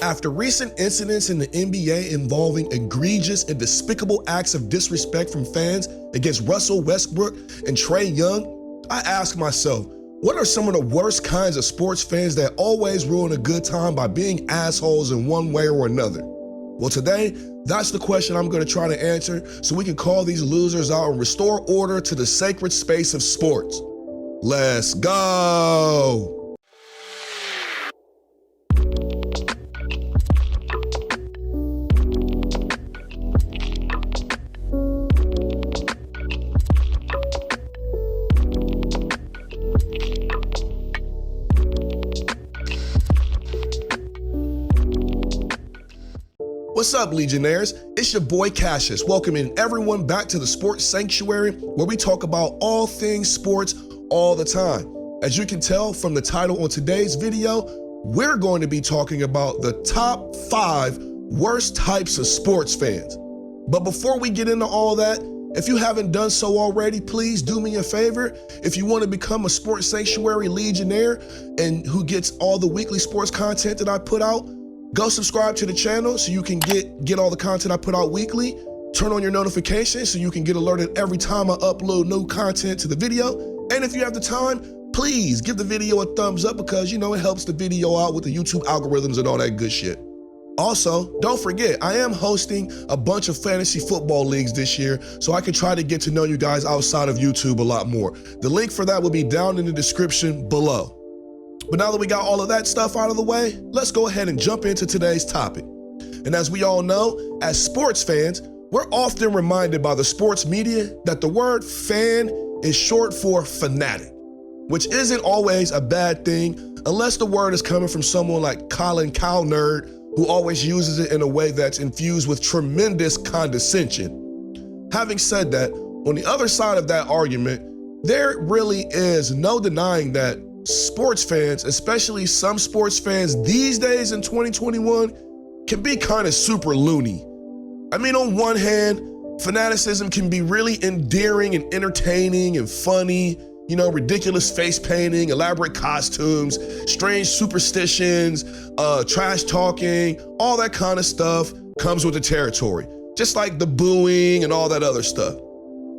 After recent incidents in the NBA involving egregious and despicable acts of disrespect from fans against Russell Westbrook and Trae Young, I ask myself, what are some of the worst kinds of sports fans that always ruin a good time by being assholes in one way or another? Well, today, that's the question I'm going to try to answer so we can call these losers out and restore order to the sacred space of sports. Let's go! What's up, Legionnaires? It's your boy Cassius, welcoming everyone back to the Sports Sanctuary, where we talk about all things sports all the time. As you can tell from the title on today's video, we're going to be talking about the top 5 worst types of sports fans. But before we get into all that, if you haven't done so already, please do me a favor. If you want to become a Sports Sanctuary Legionnaire and who gets all the weekly sports content that I put out, go subscribe to the channel so you can get all the content I put out weekly. Turn on your notifications so you can get alerted every time I upload new content to the video. And if you have the time, please give the video a thumbs up because, you know, it helps the video out with the YouTube algorithms and all that good shit. Also, don't forget, I am hosting a bunch of fantasy football leagues this year, so I can try to get to know you guys outside of YouTube a lot more. The link for that will be down in the description below. But now that we got all of that stuff out of the way, let's go ahead and jump into today's topic. And as we all know, as sports fans, we're often reminded by the sports media that the word fan is short for fanatic, which isn't always a bad thing unless the word is coming from someone like Colin Cowherd, who always uses it in a way that's infused with tremendous condescension. Having said that, on the other side of that argument, there really is no denying that sports fans, especially some sports fans these days in 2021, can be kind of super loony. I mean, on one hand, fanaticism can be really endearing and entertaining and funny, you know, ridiculous face painting, elaborate costumes, strange superstitions, trash talking, all that kind of stuff comes with the territory, just like the booing and all that other stuff.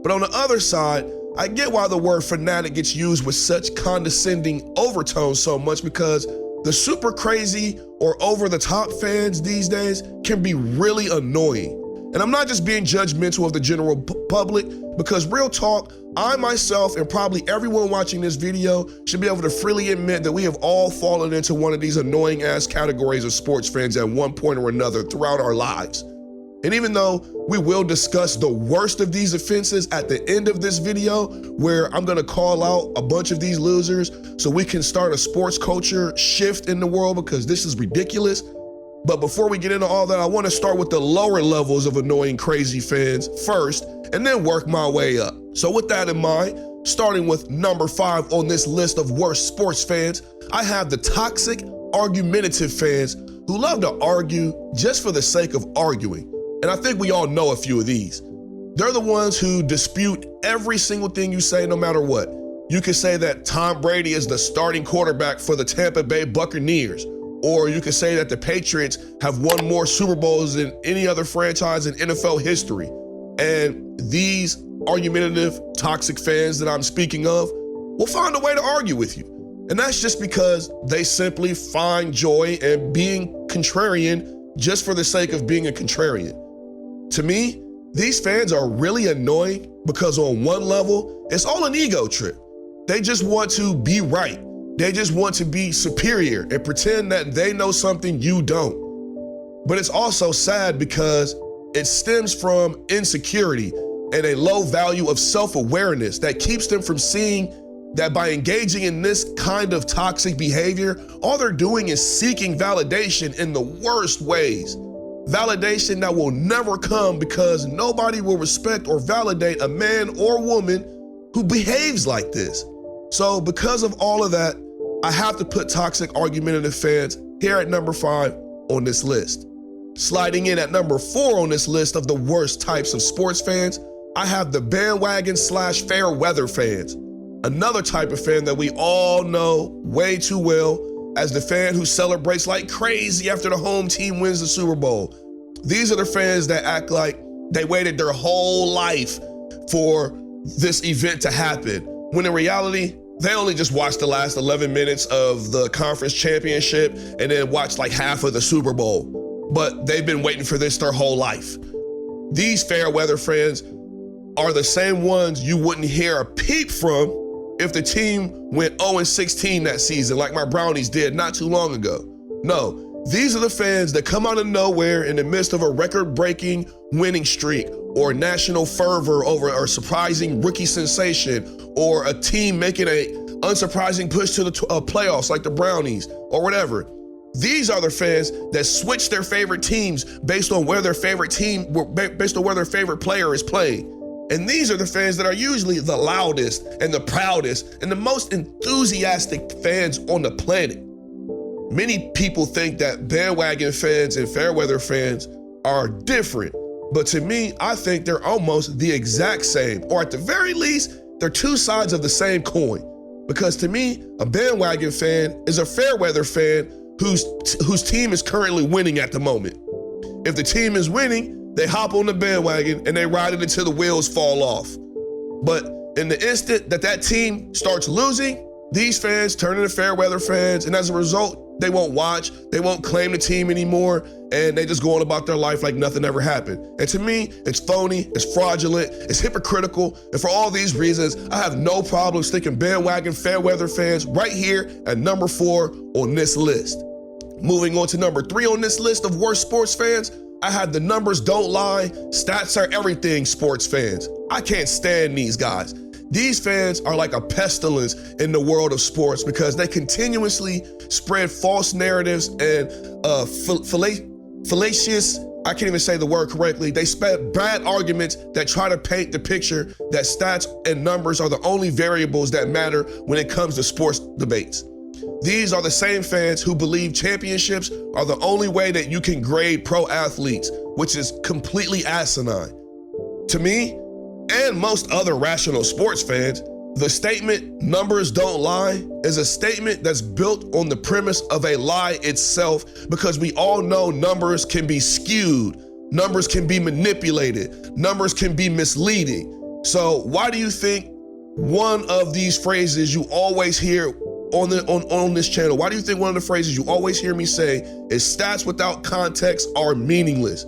But on the other side, I get why the word fanatic gets used with such condescending overtones so much, because the super crazy or over-the-top fans these days can be really annoying. And I'm not just being judgmental of the general public, because real talk, I myself and probably everyone watching this video should be able to freely admit that we have all fallen into one of these annoying ass categories of sports fans at one point or another throughout our lives. And even though we will discuss the worst of these offenses at the end of this video, where I'm gonna call out a bunch of these losers so we can start a sports culture shift in the world, because this is ridiculous. But before we get into all that, I wanna start with the lower levels of annoying crazy fans first, and then work my way up. So with that in mind, starting with number 5 on this list of worst sports fans, I have the toxic, argumentative fans who love to argue just for the sake of arguing. And I think we all know a few of these. They're the ones who dispute every single thing you say, no matter what. You could say that Tom Brady is the starting quarterback for the Tampa Bay Buccaneers, or you could say that the Patriots have won more Super Bowls than any other franchise in NFL history. And these argumentative, toxic fans that I'm speaking of will find a way to argue with you. And that's just because they simply find joy in being contrarian just for the sake of being a contrarian. To me, these fans are really annoying because on one level, it's all an ego trip. They just want to be right. They just want to be superior and pretend that they know something you don't. But it's also sad because it stems from insecurity and a low value of self-awareness that keeps them from seeing that by engaging in this kind of toxic behavior, all they're doing is seeking validation in the worst ways. Validation that will never come, because nobody will respect or validate a man or woman who behaves like this. So because of all of that, I have to put toxic argumentative fans here at number 5 on this list. Sliding in at number 4 on this list of the worst types of sports fans, I have the bandwagon / Fairweather fans. Another type of fan that we all know way too well, as the fan who celebrates like crazy after the home team wins the Super Bowl. These are the fans that act like they waited their whole life for this event to happen, when in reality, they only just watched the last 11 minutes of the conference championship and then watched like half of the Super Bowl. But they've been waiting for this their whole life. These Fairweather fans are the same ones you wouldn't hear a peep from if the team went 0-16 that season, like my Brownies did not too long ago. No, these are the fans that come out of nowhere in the midst of a record-breaking winning streak, or national fervor over a surprising rookie sensation, or a team making a unsurprising push to the playoffs like the Brownies, or whatever. These are the fans that switch their favorite teams based on where their favorite player is playing. And these are the fans that are usually the loudest and the proudest and the most enthusiastic fans on the planet. Many people think that bandwagon fans and Fairweather fans are different, but to me, I think they're almost the exact same, or at the very least, they're two sides of the same coin. Because to me, a bandwagon fan is a Fairweather fan whose team is currently winning at the moment. If the team is winning, they hop on the bandwagon and they ride it until the wheels fall off. But in the instant that team starts losing, these fans turn into Fairweather fans, and as a result, they won't watch, they won't claim the team anymore, and they just go on about their life like nothing ever happened. And to me, it's phony, it's fraudulent, it's hypocritical, and for all these reasons, I have no problem sticking bandwagon Fairweather fans right here at number 4 on this list. Moving on to number 3 on this list of worst sports fans, I have the numbers don't lie, stats are everything sports fans. I can't stand these guys. These fans are like a pestilence in the world of sports because they continuously spread false narratives and fallacious, I can't even say the word correctly, they spread bad arguments that try to paint the picture that stats and numbers are the only variables that matter when it comes to sports debates. These are the same fans who believe championships are the only way that you can grade pro athletes, which is completely asinine. To me, and most other rational sports fans, the statement "numbers don't lie" is a statement that's built on the premise of a lie itself, because we all know numbers can be skewed, numbers can be manipulated, numbers can be misleading. So why do you think one of these phrases you always hear on this channel, why do you think one of the phrases you always hear me say is stats without context are meaningless?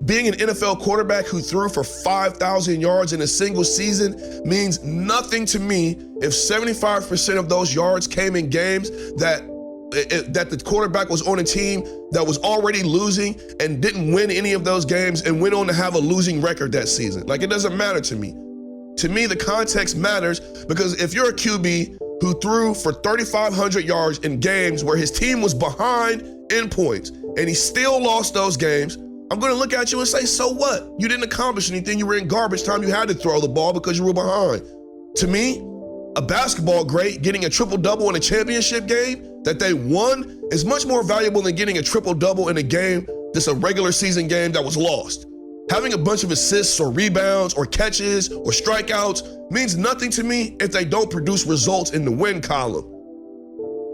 Being an NFL quarterback who threw for 5,000 yards in a single season means nothing to me if 75% of those yards came in games that the quarterback was on a team that was already losing and didn't win any of those games and went on to have a losing record that season. Like, it doesn't matter to me. To me, the context matters, because if you're a QB who threw for 3,500 yards in games where his team was behind in points and he still lost those games, I'm gonna look at you and say, so what? You didn't accomplish anything. You were in garbage time. You had to throw the ball because you were behind. To me, a basketball great getting a triple-double in a championship game that they won is much more valuable than getting a triple-double in a game that's a regular season game that was lost. Having a bunch of assists or rebounds or catches or strikeouts means nothing to me if they don't produce results in the win column.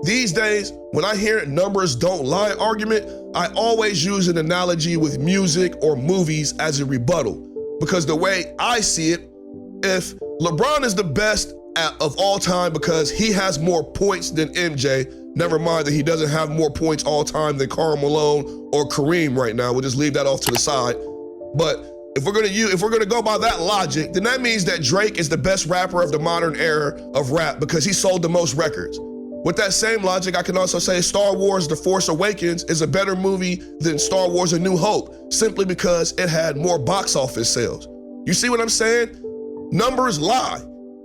These days, when I hear numbers don't lie argument, I always use an analogy with music or movies as a rebuttal. Because the way I see it, if LeBron is the best of all time because he has more points than MJ, never mind that he doesn't have more points all time than Karl Malone or Kareem right now, we'll just leave that off to the side. But if we're gonna go by that logic, then that means that Drake is the best rapper of the modern era of rap because he sold the most records. With that same logic, I can also say Star Wars The Force Awakens is a better movie than Star Wars A New Hope, simply because it had more box office sales. You see what I'm saying? Numbers lie.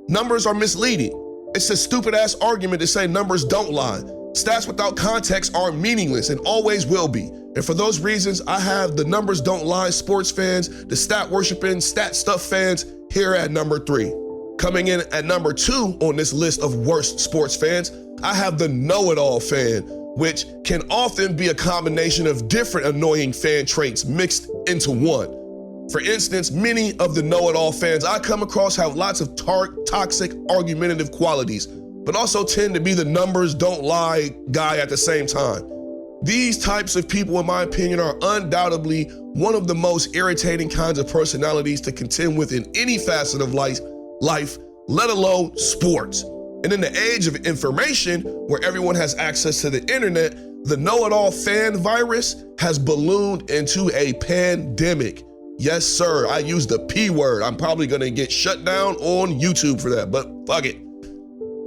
Numbers are misleading. It's a stupid ass argument to say numbers don't lie. Stats without context are meaningless and always will be. And for those reasons, I have the numbers don't lie sports fans, the stat worshiping, stat stuff fans here at number 3. Coming in at number 2 on this list of worst sports fans, I have the know-it-all fan, which can often be a combination of different annoying fan traits mixed into one. For instance, many of the know-it-all fans I come across have lots of toxic argumentative qualities, but also tend to be the numbers don't lie guy at the same time. These types of people, in my opinion, are undoubtedly one of the most irritating kinds of personalities to contend with in any facet of life, let alone sports. And in the age of information, where everyone has access to the internet, the know-it-all fan virus has ballooned into a pandemic. Yes, sir, I used the P word. I'm probably gonna get shut down on YouTube for that, but fuck it.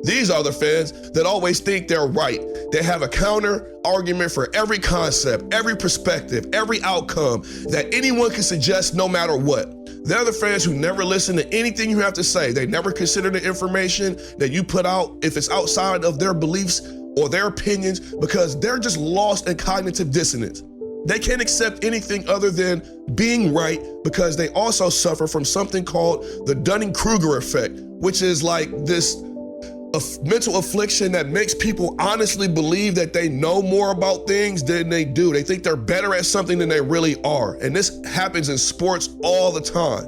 These are the fans that always think they're right. They have a counter argument for every concept, every perspective, every outcome that anyone can suggest no matter what. They're the fans who never listen to anything you have to say. They never consider the information that you put out if it's outside of their beliefs or their opinions, because they're just lost in cognitive dissonance. They can't accept anything other than being right, because they also suffer from something called the Dunning-Kruger effect, which is like this mental affliction that makes people honestly believe that they know more about things than they do. They think they're better at something than they really are. And this happens in sports all the time.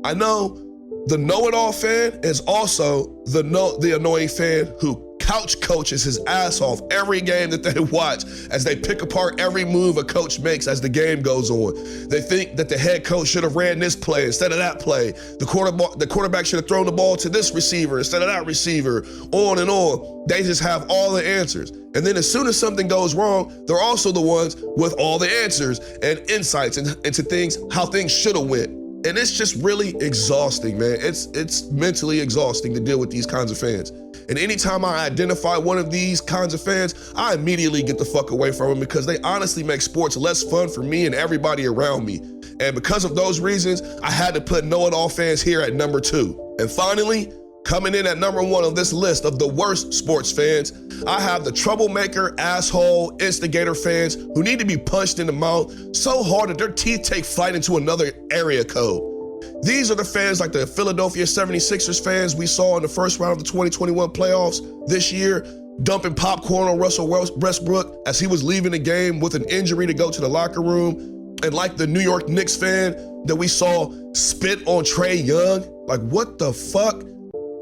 I know the know-it-all fan is also the annoying fan who couch coaches his ass off every game that they watch as they pick apart every move a coach makes as the game goes on. They think that the head coach should have ran this play instead of that play. The quarterback should have thrown the ball to this receiver instead of that receiver, on and on. They just have all the answers. And then as soon as something goes wrong, they're also the ones with all the answers and insights into things, how things should have went. And it's just really exhausting, man. It's mentally exhausting to deal with these kinds of fans. And anytime I identify one of these kinds of fans, I immediately get the fuck away from them, because they honestly make sports less fun for me and everybody around me. And because of those reasons, I had to put know-it-all fans here at number 2. And finally, coming in at number 1 on this list of the worst sports fans, I have the troublemaker, asshole, instigator fans who need to be punched in the mouth so hard that their teeth take flight into another area code. These are the fans like the Philadelphia 76ers fans we saw in the first round of the 2021 playoffs this year, dumping popcorn on Russell Westbrook as he was leaving the game with an injury to go to the locker room. And like the New York Knicks fan that we saw spit on Trae Young. Like, what the fuck?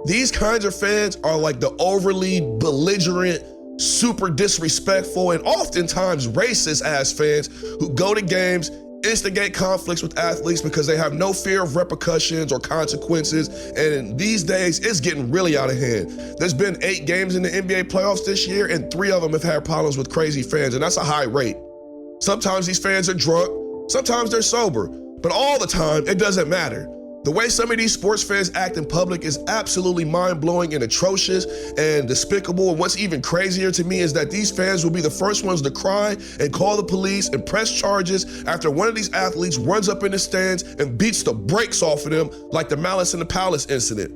These kinds of fans are like the overly belligerent, super disrespectful, and oftentimes racist ass fans who go to games, instigate conflicts with athletes because they have no fear of repercussions or consequences. And these days, it's getting really out of hand. There's been 8 games in the NBA playoffs this year, and 3 of them have had problems with crazy fans, and that's a high rate. Sometimes these fans are drunk, sometimes they're sober, but all the time, it doesn't matter. The way some of these sports fans act in public is absolutely mind-blowing and atrocious and despicable. And what's even crazier to me is that these fans will be the first ones to cry and call the police and press charges after one of these athletes runs up in the stands and beats the brakes off of them, like the Malice in the Palace incident.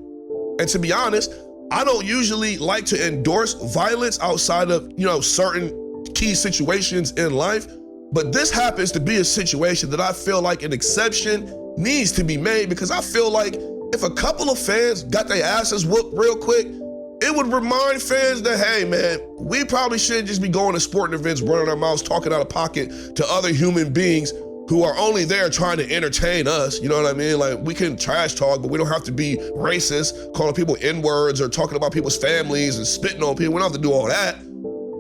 And to be honest, I don't usually like to endorse violence outside of, certain key situations in life, but this happens to be a situation that I feel like an exception needs to be made, because I feel like if a couple of fans got their asses whooped real quick, it would remind fans that, hey man, we probably shouldn't just be going to sporting events, running our mouths, talking out of pocket to other human beings who are only there trying to entertain us. You know what I mean? Like, we can trash talk, but we don't have to be racist, calling people N-words or talking about people's families and spitting on people. We don't have to do all that.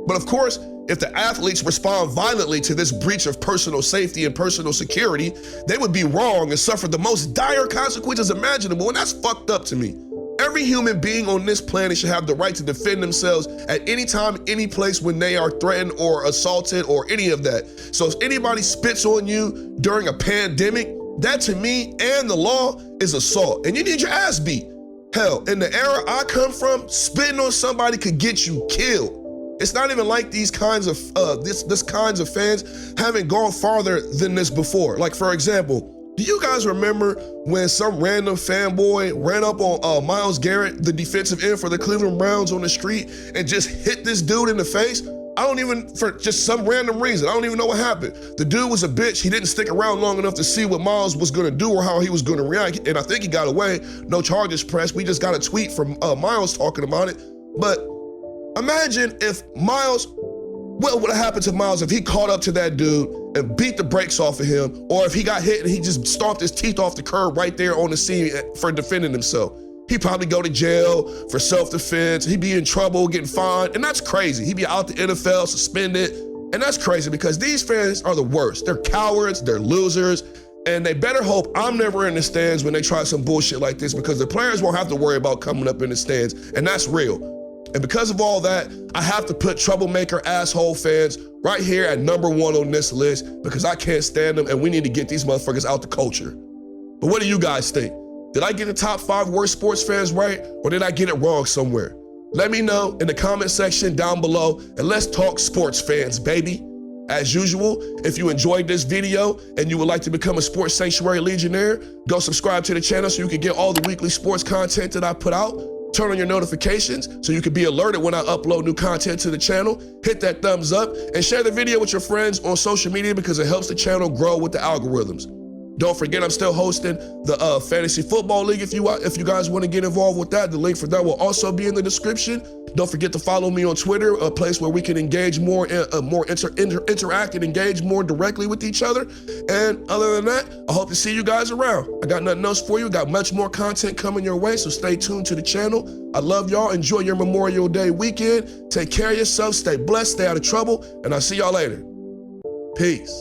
But of course, if the athletes respond violently to this breach of personal safety and personal security, they would be wrong and suffer the most dire consequences imaginable, and that's fucked up to me. Every human being on this planet should have the right to defend themselves at any time, any place when they are threatened or assaulted or any of that. So if anybody spits on you during a pandemic, that to me and the law is assault, and you need your ass beat. Hell, in the era I come from, spitting on somebody could get you killed. It's not even like these kinds of this kinds of fans haven't gone farther than this before. Like, for example, do you guys remember when some random fanboy ran up on Myles Garrett, the defensive end for the Cleveland Browns, on the street and just hit this dude in the face? For just some random reason, I don't even know what happened. The dude was a bitch. He didn't stick around long enough to see what Myles was gonna do or how he was gonna react, and I think he got away. No charges pressed. We just got a tweet from Myles talking about it. But imagine if what would have happened to Myles if he caught up to that dude and beat the brakes off of him, or if he got hit and he just stomped his teeth off the curb right there on the scene for defending himself. He probably go to jail for self-defense. He'd be in trouble, getting fined, and that's crazy. He'd be out the NFL, suspended, and that's crazy because these fans are the worst. They're cowards, they're losers, and they better hope I'm never in the stands when they try some bullshit like this because the players won't have to worry about coming up in the stands, and that's real. And because of all that, I have to put Troublemaker asshole fans right here at #1 on this list because I can't stand them and we need to get these motherfuckers out the culture. But what do you guys think? Did I get the top 5 worst sports fans right or did I get it wrong somewhere? Let me know in the comment section down below and let's talk sports fans, baby. As usual, if you enjoyed this video and you would like to become a Sports Sanctuary Legionnaire, go subscribe to the channel so you can get all the weekly sports content that I put out. Turn on your notifications so you can be alerted when I upload new content to the channel. Hit that thumbs up and share the video with your friends on social media because it helps the channel grow with the algorithms. Don't forget, I'm still hosting the Fantasy Football League. If you guys want to get involved with that, the link for that will also be in the description. Don't forget to follow me on Twitter, a place where we can engage more, interact and engage more directly with each other. And other than that, I hope to see you guys around. I got nothing else for you. Got much more content coming your way, so stay tuned to the channel. I love y'all. Enjoy your Memorial Day weekend. Take care of yourself. Stay blessed. Stay out of trouble. And I'll see y'all later. Peace.